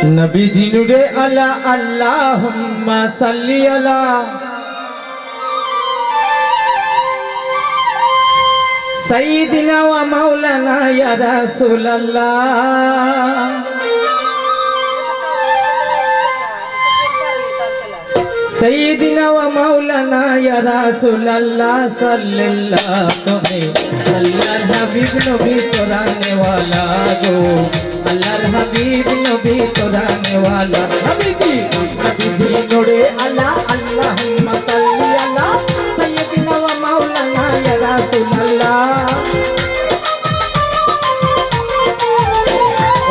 नबी जी नूरे अला अल्लाहुम्मा सल्ली अला सय्यिदिना व मौलाना या रसूल अल्लाह सय्यिदिना व मौलाना या रसूल अल्लाह सल्लल्लाहु अलैहि अल्लाहर हबीब नबी तोराने वाला गो अल्लाहर हबीब नबी तोराने वाला नबी जी नूरे अला अल्लाहुम्मा सल्ली अला सय्यिदिना व मौलाना या रसूल अल्लाह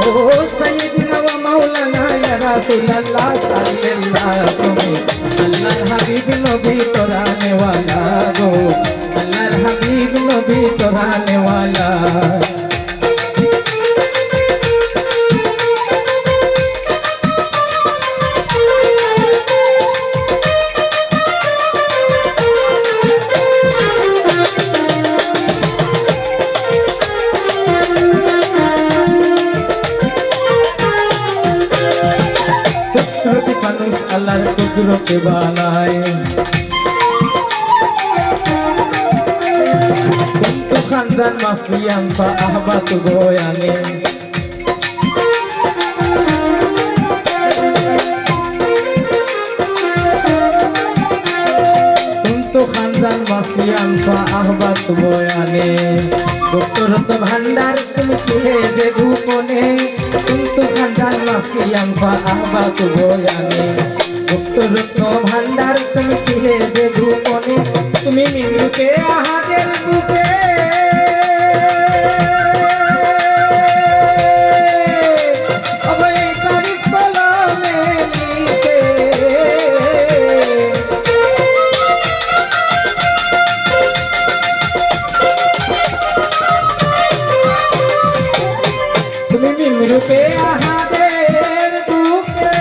ओ सय्यिदिना व मौलाना या रसूल अल्लाह सल्लल्लाहु अलैहि अल्लाहर हबीब नबी तोराने वाला गो अल्लाहर हबीब नबी तोराने वाला अल्लाहर कुदरत बनाए कुंतु खानदान माफियान फा अहबात गोयाने कुंतु खानदान माफियान फा अहबात गोयाने गुप्तरत भांडार तुम छिले जे गोपने कुंतु खानदान माफियान फा अहबात गोयाने गुप्तरत भांडार तुम छिले जे गोपने তুমি নিরূপে আহাদের বুকে অবৈকারিক কলমে লিখে তুমি নিরূপে আহাদের বুকে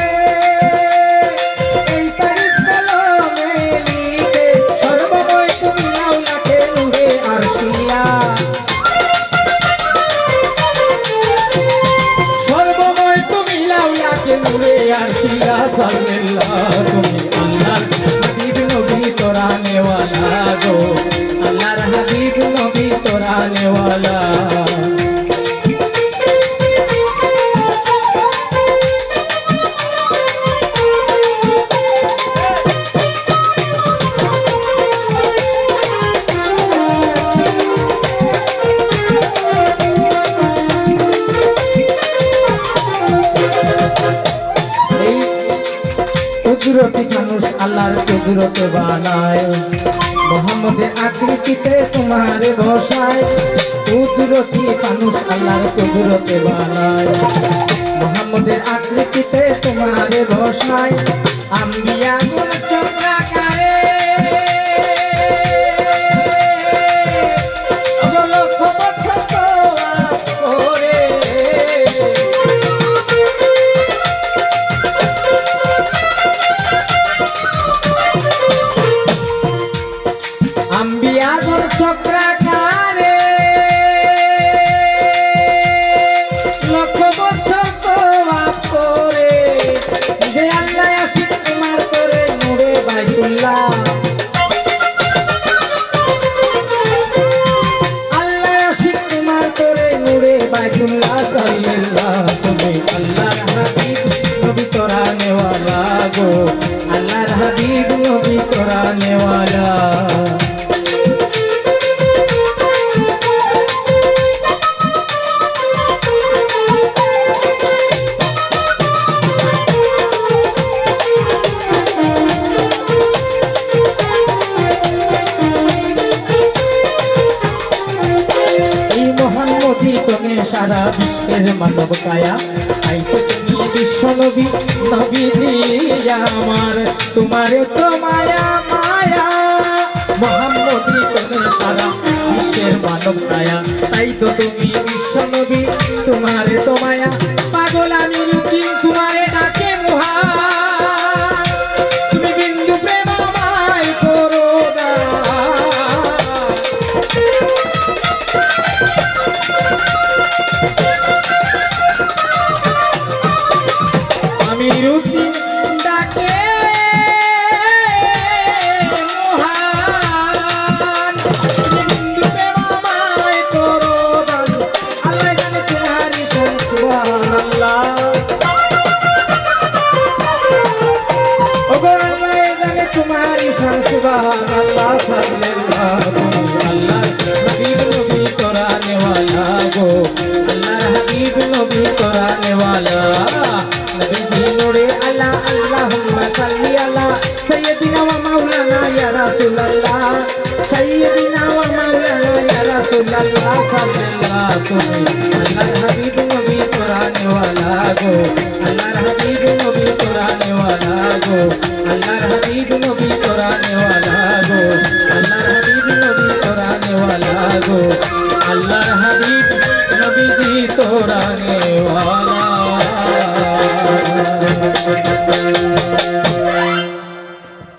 এই তারিখ কলমে লিখে সর্বময় তুমি লাউলাকে নূরে আরশিয়া সর্বময় তুমি লাউলাকে নূরে আরশিয়া সাল্লাল্লাহু তুমি আল্লাহর হাবিব নবী তোরানে वाला গো আল্লাহর হাবিব নবী তোরানে वाला কুদরতি মানুষ আল্লাহর কুদরতে বানায় মোহাম্মদের আকৃতিতে তোমারে বসায় কুদরতি মানুষ আল্লাহর কুদরতে বানায় মোহাম্মদের আকৃতিতে তোমারে বসায় আম্বিয়া গুণ চক্রাকারে আম্বিয়াগণ চক্রাকারে লক্ষ বছর তওয়াফ করে যে আল্লাহ আসিক তোমার করে নূরে বাইতুল্লাহ আল্লাহ আসিক তোমার করে নূরে বাইতুল্লাহ সাল্লাল্লাহু তুমি আল্লাহর হাবিব নবী তোরানে वाला গো আল্লাহর হাবিব নবী তোরানে वाला তুমি সারা বিশ্বের মানব কায়া তাই তো তুমি বিশ্ব নবী নবীজি আমার তোমারে তো মায়া মায়া মোহাম্মদী তুমি সারা বিশ্বের মানব কায়া তাই তো তুমি বিশ্ব নবী তোমারে তো মায়া পাগল আমি রুকিন তোমারে ডাকে মুহা তুমি বিন্দু প্রেম আমায় করো না তুমি আল্লাহর হাবিব নবী কোরআনে ওয়ালা গো আল্লাহর হাবিব নবী কোরআনে ওয়ালা গো আল্লাহর হাবিব নবী কোরআনে ওয়ালা গো আল্লাহর হাবিব নবী কোরআনে ওয়ালা গো আল্লাহর হাবিব নবীজি কোরআনে ওয়ালা